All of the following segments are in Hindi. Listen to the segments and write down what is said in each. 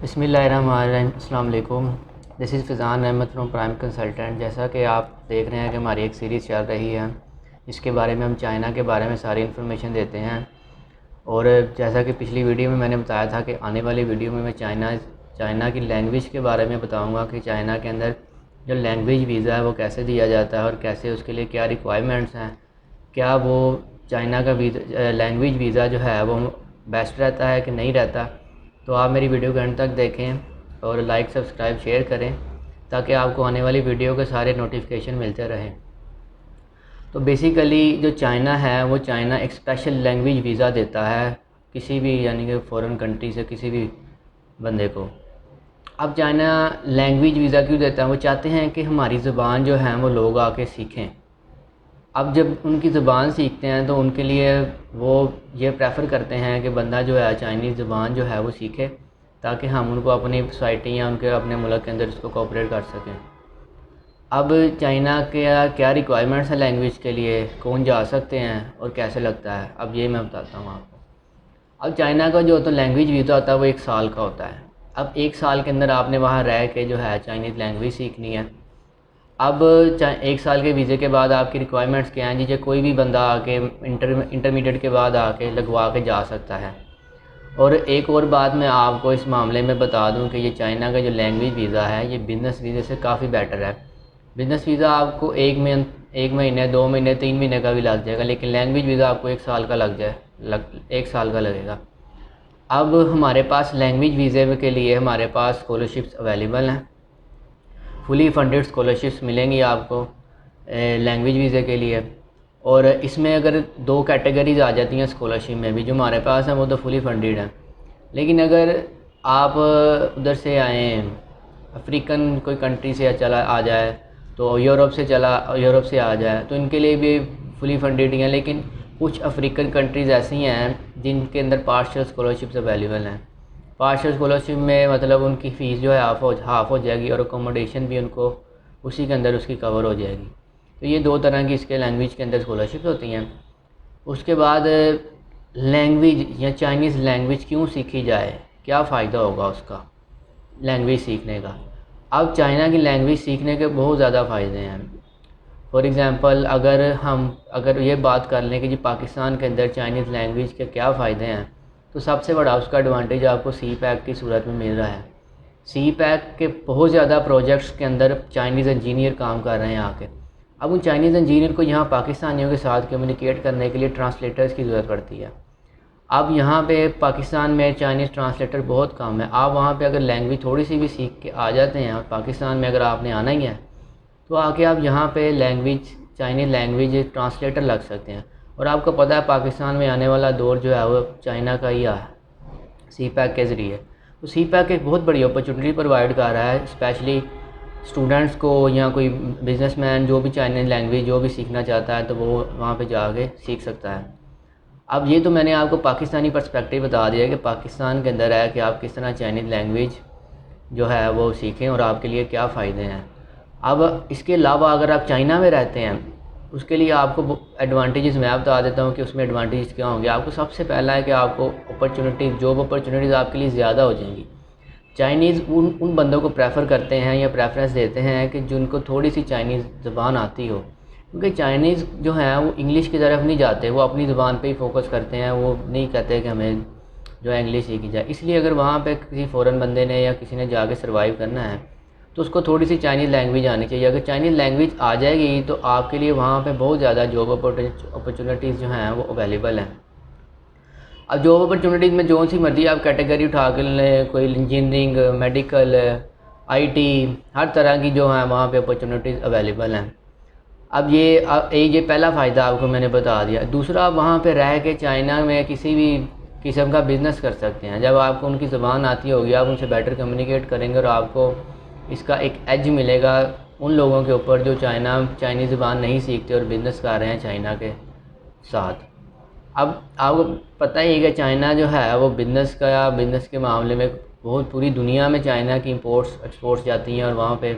बिस्मिल्लाहिर्रहमानिर्रहीम। अस्सलाम वालेकुम। This is Fizan Ahmed from Prime Consultant. जैसा कि आप देख रहे हैं कि हमारी एक सीरीज़ चल रही है, इसके बारे में हम चाइना के बारे में सारी इन्फॉर्मेशन देते हैं। और जैसा कि पिछली वीडियो में मैंने बताया था कि आने वाली वीडियो में मैं चाइना की लैंग्वेज के बारे में बताऊंगा कि चाइना के अंदर जो लैंग्वेज वीज़ा है वो कैसे दिया जाता है और कैसे उसके लिए क्या रिक्वायरमेंट्स हैं, क्या वो चाइना का वीज़ा लैंग्वेज वीज़ा जो है वो बेस्ट रहता है कि नहीं रहता। तो आप मेरी वीडियो के अंत तक देखें और लाइक सब्सक्राइब शेयर करें ताकि आपको आने वाली वीडियो के सारे नोटिफिकेशन मिलते रहें। तो बेसिकली जो चाइना है वो चाइना एक स्पेशल लैंग्वेज वीज़ा देता है किसी भी यानी कि फ़ॉरेन कंट्री से किसी भी बंदे को। अब चाइना लैंग्वेज वीज़ा क्यों देता है? वो चाहते हैं कि हमारी ज़ुबान जो है वो लोग आके सीखें। अब जब उनकी ज़ुबान सीखते हैं तो उनके लिए वो ये प्रेफर करते हैं कि बंदा जो है चाइनीज़ ज़ुबान जो है वो सीखे ताकि हम उनको अपनी सोसाइटी या उनके अपने मुल्क के अंदर इसको कोऑपरेट कर सकें। अब चाइना के क्या रिक्वायरमेंट्स हैं लैंग्वेज के लिए, कौन जा सकते हैं और कैसे लगता है, अब ये मैं बताता हूँ आपको। अब चाइना का जो तो लैंग्वेज वीज़ा होता है वो 1 साल का होता है। अब 1 साल के अंदर आपने वहाँ रह के जो है चाइनीज़ लैंग्वेज सीखनी है। अब 1 साल के वीज़े के बाद आपकी रिक्वायरमेंट्स क्या हैं जी? कोई भी बंदा आके इंटरमीडिएट के बाद आके लगवा के जा सकता है। और एक और बात मैं आपको इस मामले में बता दूं कि ये चाइना का जो लैंग्वेज वीज़ा है ये बिज़नेस वीज़े से काफ़ी बेटर है। बिज़नेस वीज़ा आपको 1 महीने 2 महीने 3 महीने का भी लग जाएगा, लेकिन लैंग्वेज वीज़ा आपको 1 साल का 1 साल का लगेगा। अब हमारे पास लैंग्वेज वीज़े के लिए हमारे पास स्कॉलरशिप्स अवेलेबल हैं। फुली फंडेड स्कॉलरशिप्स मिलेंगी आपको लैंग्वेज वीज़े के लिए। और इसमें अगर 2 कैटेगरीज आ जाती हैं स्कॉलरशिप में भी, जो हमारे पास हैं वो तो फुली फंडेड हैं। लेकिन अगर आप उधर से आए, अफ्रीकन कोई कंट्री से चला आ जाए, तो यूरोप से आ जाए तो इनके लिए भी फुली फंडेड ही हैं। लेकिन कुछ अफ्रीकन कंट्रीज़ ऐसी हैं जिनके अंदर पार्शियल स्कॉलरशिप्स अवेलेबल हैं। पार्शियल स्कॉलरशिप में मतलब उनकी फ़ीस जो है हाफ़ हो जाएगी और अकोमोडेशन भी उनको उसी के अंदर उसकी कवर हो जाएगी। तो ये 2 तरह की इसके लैंग्वेज के अंदर स्कॉलरशिप होती हैं। उसके बाद लैंग्वेज या चाइनीज़ लैंग्वेज क्यों सीखी जाए, क्या फ़ायदा होगा उसका लैंग्वेज सीखने का? अब चाइना की लैंग्वेज सीखने के बहुत ज़्यादा फ़ायदे हैं। फॉर एग्ज़ाम्पल अगर ये बात कर लें कि जी पाकिस्तान के अंदर चाइनीज़ लैंग्वेज के क्या फ़ायदे हैं, तो सबसे बड़ा उसका एडवांटेज आपको सी पैक की सूरत में मिल रहा है। सी पैक के बहुत ज़्यादा प्रोजेक्ट्स के अंदर चाइनीज़ इंजीनियर काम कर रहे हैं आके। अब उन चाइनीज़ इंजीनियर को यहाँ पाकिस्तानियों के साथ कम्युनिकेट करने के लिए ट्रांसलेटर्स की ज़रूरत पड़ती है। अब यहाँ पे पाकिस्तान में चाइनीज़ ट्रांसलेटर बहुत कम है। आप वहाँ पे अगर लैंग्वेज थोड़ी सी भी सीख के आ जाते हैं, और पाकिस्तान में अगर आपने आना ही है तो आके आप यहाँ पे चाइनीज़ लैंग्वेज ट्रांसलेटर लग सकते हैं। और आपको पता है पाकिस्तान में आने वाला दौर जो है वो चाइना का ही है, सी पैक के ज़रिए। तो सी पैक एक बहुत बड़ी अपॉर्चुनिटी प्रोवाइड कर रहा है स्पेशली स्टूडेंट्स को, या कोई बिजनेसमैन जो भी चाइनीज़ लैंग्वेज जो भी सीखना चाहता है तो वो वहाँ पे जाके सीख सकता है। अब ये तो मैंने आपको पाकिस्तानी पर्सपेक्टिव बता दिया कि पाकिस्तान के अंदर है कि आप किस तरह चाइनीज़ लैंग्वेज जो है वो सीखें और आपके लिए क्या फ़ायदे हैं। अब इसके अलावा अगर आप चाइना में रहते हैं, उसके लिए आपको एडवांटेजेस मैं बता देता हूँ कि उसमें एडवांटेजेस क्या होंगे। आपको सबसे पहला है कि आपको जॉब अपॉर्चुनिटीज़ आपके लिए ज़्यादा हो जाएंगी। चाइनीज़ उन बंदों को प्रेफर करते हैं या प्रेफरेंस देते हैं कि जिनको थोड़ी सी चाइनीज़ ज़बान आती हो, क्योंकि चाइनीज़ जो है वो इंग्लिश की तरफ नहीं जाते, वो अपनी ज़बान पे ही फोकस करते हैं। वो नहीं कहते कि हमें जो है इंग्लिश सीखी जाए। इसलिए अगर वहाँ पे किसी फ़ॉरेन बंदे ने या किसी ने जाके सर्वाइव करना है तो उसको थोड़ी सी चाइनीज़ लैंग्वेज आनी चाहिए। अगर चाइनीज़ लैंग्वेज आ जाएगी तो आपके लिए वहाँ पे बहुत ज़्यादा जॉब अपॉर्चुनिटीज़ जो हैं वो अवेलेबल हैं। अब जॉब अपॉर्चुनिटीज़ में जो सी मर्ज़ी आप कैटेगरी उठा के लें, कोई इंजीनियरिंग, मेडिकल, आईटी, हर तरह की जो है वहाँ पे अपॉर्चुनिटीज़ अवेलेबल हैं। अब ये पहला फ़ायदा आपको मैंने बता दिया। दूसरा, आप वहाँ पे रह के चाइना में किसी भी किस्म का बिज़नेस कर सकते हैं। जब आपको उनकी ज़बान आती होगी, आप उनसे बेटर कम्युनिकेट करेंगे और आपको इसका एक एज मिलेगा उन लोगों के ऊपर जो चाइनीज़ ज़बान नहीं सीखते और बिज़नेस कर रहे हैं चाइना के साथ। अब आपको पता ही है कि चाइना जो है वो बिज़नेस के मामले में बहुत पूरी दुनिया में चाइना की इंपोर्ट्स एक्सपोर्ट्स जाती हैं और वहाँ पे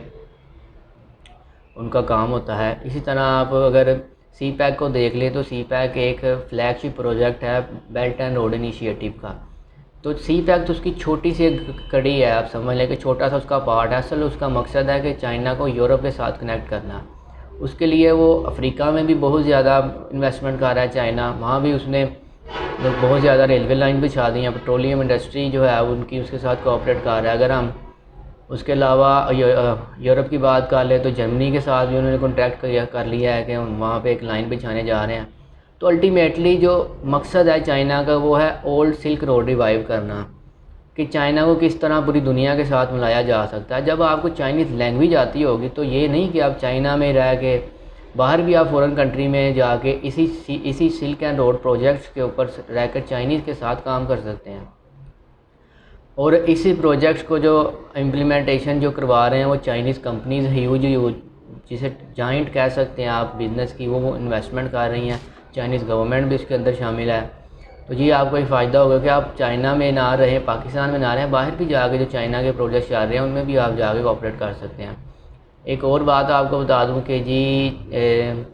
उनका काम होता है। इसी तरह आप अगर सी पैक को देख लें तो सी पैक एक फ्लैगशिप प्रोजेक्ट है बेल्ट एंड रोड इनिशिएटिव का। तो सी पैक तो उसकी छोटी सी एक कड़ी है, आप समझ लें कि छोटा सा उसका पार्ट है। असल उसका मकसद है कि चाइना को यूरोप के साथ कनेक्ट करना। उसके लिए वो अफ्रीका में भी बहुत ज़्यादा इन्वेस्टमेंट कर रहा है चाइना, वहाँ भी उसने बहुत ज़्यादा रेलवे लाइन बिछा दी है, पेट्रोलियम इंडस्ट्री जो है उनकी उसके साथ कोऑपरेट कर रहा है। अगर हम उसके अलावा यूरोप की बात कर लें तो जर्मनी के साथ भी उन्होंने कॉन्ट्रैक्ट कर लिया है कि हम वहाँ पे एक लाइन बिछाने जा रहे हैं। तो अल्टीमेटली जो मकसद है चाइना का वो है ओल्ड सिल्क रोड रिवाइव करना, कि चाइना को किस तरह पूरी दुनिया के साथ मिलाया जा सकता है। जब आपको चाइनीज़ लैंग्वेज आती होगी तो ये नहीं कि आप चाइना में रह के, बाहर भी आप फॉरेन कंट्री में जाके इसी सिल्क एंड रोड प्रोजेक्ट्स के ऊपर रहकर चाइनीज़ के साथ काम कर सकते हैं। और इसी प्रोजेक्ट्स को जो इम्प्लीमेंटेशन जो करवा रहे हैं वो चाइनीज़ कंपनीज़ ह्यूज जिसे जाइंट कह सकते हैं आप बिज़नेस की, वो इन्वेस्टमेंट कर रही हैं। चाइनीज़ गवर्नमेंट भी इसके अंदर शामिल है। तो ये आपको एक फ़ायदा होगा कि आप चाइना में ना रहें, पाकिस्तान में ना रहें, बाहर भी जाके जो चाइना के प्रोजेक्ट्स चल रहे हैं उनमें भी आप जाके कोऑपरेट कर सकते हैं। एक और बात आपको बता दूं कि जी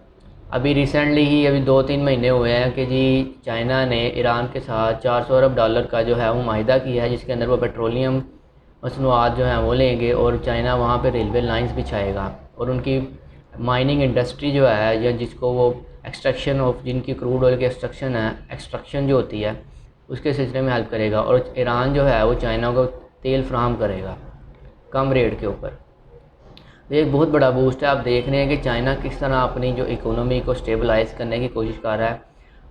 अभी रिसेंटली ही अभी 2-3 महीने हुए हैं कि जी चाइना ने ईरान के साथ 400 अरब डॉलर का जो है वो माहिदा किया है, जिसके अंदर वो पेट्रोलियम मसनूआत जो हैं वो लेंगे और चाइना वहाँ पे रेलवे लाइंस बिछाएगा और उनकी माइनिंग इंडस्ट्री जो है या जिसको वो एक्सट्रैक्शन ऑफ जिनकी क्रूड ऑयल की एक्सट्रक्शन जो होती है उसके सिलसिले में हेल्प करेगा। और ईरान जो है वो चाइना को तेल फ्राहम करेगा कम रेट के ऊपर। तो एक बहुत बड़ा बूस्ट है। आप देख रहे हैं कि चाइना किस तरह अपनी जो इकोनॉमी को स्टेबलाइज़ करने की कोशिश कर रहा है।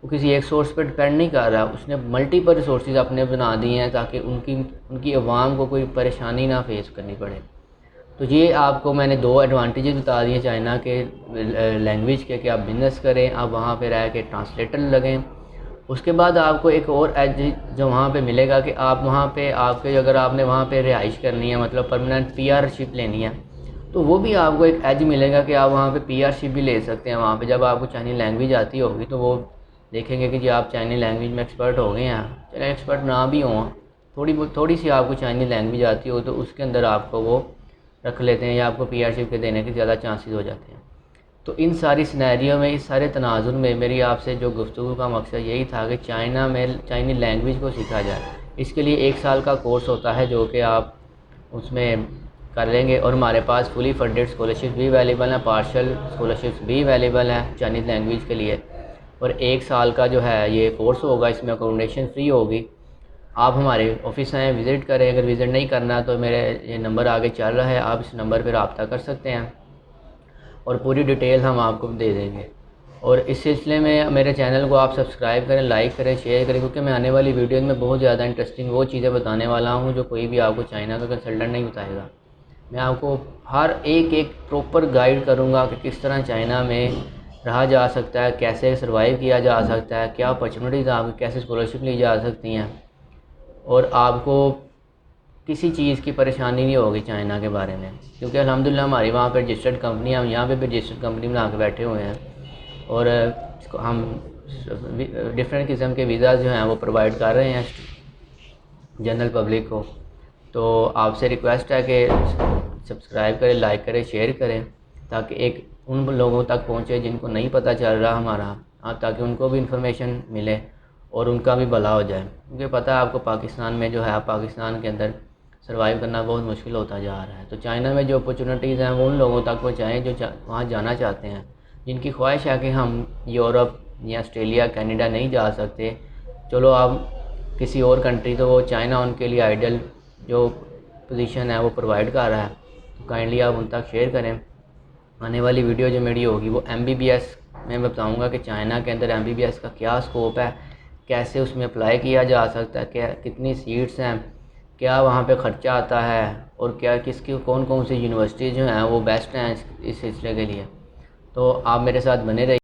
वो किसी एक सोर्स पर डिपेंड नहीं कर रहा, उसने मल्टीपल रिसोर्सेज अपने बना दिए हैं ताकि उनकी आवाम को कोई परेशानी ना फेस करनी पड़े। तो ये आपको मैंने 2 एडवांटेजेस बता दिए चाइना के लैंग्वेज के, कि आप बिज़नेस करें, आप वहाँ पे रह के ट्रांसलेटर लगें। उसके बाद आपको एक और एज जो वहाँ पे मिलेगा कि आप वहाँ पे आपके अगर आपने वहाँ पे रिहाइश करनी है, मतलब परमानेंट पीआरशिप लेनी है, तो वो भी आपको एक एज मिलेगा कि आप वहाँ पे पीआरशिप भी ले सकते हैं। वहाँ पे जब आपको चाइनीज़ लैंग्वेज आती होगी तो वो देखेंगे कि जी आप चाइनीज़ लैंग्वेज में एक्सपर्ट हो गए हैं, चले एक्सपर्ट ना भी हों, थोड़ी सी आपको चाइनीज़ लैंग्वेज आती हो तो उसके अंदर आपको वो रख लेते हैं या आपको पीआरशिप के देने के ज़्यादा चांसेस हो जाते हैं। तो इन सारी सिनेरियो में, इस सारे तनाजुर में मेरी आपसे जो गुफ्तगू का मकसद यही था कि चाइना में चाइनीज़ लैंग्वेज को सीखा जाए। इसके लिए 1 साल का कोर्स होता है जो कि आप उसमें कर लेंगे और हमारे पास फुली फंडेड स्कॉलरशिप भी अवेलेबल है, पार्शल स्कॉलरशिप्स भी अवेलेबल है चाइनीज़ लैंग्वेज के लिए। और 1 साल का जो है ये कोर्स होगा, इसमें अकोमोडेशन फ्री होगी। आप हमारे ऑफिस आएँ, विज़िट करें। अगर विज़िट नहीं करना तो मेरे ये नंबर आगे चल रहा है, आप इस नंबर पर रब्ता कर सकते हैं और पूरी डिटेल हम आपको दे देंगे। और इस सिलसिले में मेरे चैनल को आप सब्सक्राइब करें, लाइक करें, शेयर करें, क्योंकि मैं आने वाली वीडियोज़ में बहुत ज़्यादा इंटरेस्टिंग वो चीज़ें बताने वाला हूँ जो कोई भी आपको चाइना का कंसल्टेंट नहीं बताएगा। मैं आपको हर एक प्रॉपर गाइड करूँगा कि किस तरह चाइना में रहा जा सकता है, कैसे सर्वाइव किया जा सकता है, क्या अपॉर्चुनिटीज़ आपकी, कैसे स्कॉलरशिप ली जा सकती हैं और आपको किसी चीज़ की परेशानी नहीं होगी चाइना के बारे में। क्योंकि अल्हम्दुलिल्लाह हमारी वहाँ पर रजिस्टर्ड कंपनी, हम यहाँ पे भी रजिस्टर्ड कंपनी बना के बैठे हुए हैं और हम डिफरेंट किस्म के वीज़ाज़ जो हैं वो प्रोवाइड कर रहे हैं जनरल पब्लिक को। तो आपसे रिक्वेस्ट है कि सब्सक्राइब करें, लाइक करें, शेयर करें, ताकि एक उन लोगों तक पहुँचे जिनको नहीं पता चल रहा हमारा, ताकि उनको भी इंफॉर्मेशन मिले और उनका भी भला हो जाए। क्योंकि पता है आपको पाकिस्तान में जो है, पाकिस्तान के अंदर सर्वाइव करना बहुत मुश्किल होता जा रहा है। तो चाइना में जो अपॉर्चुनिटीज़ हैं वो उन लोगों तक पहुँचाएँ जो वहाँ जाना चाहते हैं, जिनकी ख्वाहिश है कि हम यूरोप या ऑस्ट्रेलिया, कनाडा नहीं जा सकते, चलो आप किसी और कंट्री, तो वो चाइना उनके लिए आइडियल जो पोजीशन है वो प्रोवाइड कर रहा है। तो काइंडली आप उन तक शेयर करें। आने वाली वीडियो जो मेरी होगी वो एमबीबीएस में बताऊंगा कि चाइना के अंदर एमबीबीएस का क्या स्कोप है, कैसे उसमें अप्लाई किया जा सकता है, क्या कितनी सीट्स हैं, क्या वहाँ पे ख़र्चा आता है और क्या किसकी कौन कौन सी यूनिवर्सिटी जो हैं वो बेस्ट हैं इस सिलसिले के लिए। तो आप मेरे साथ बने रहिए।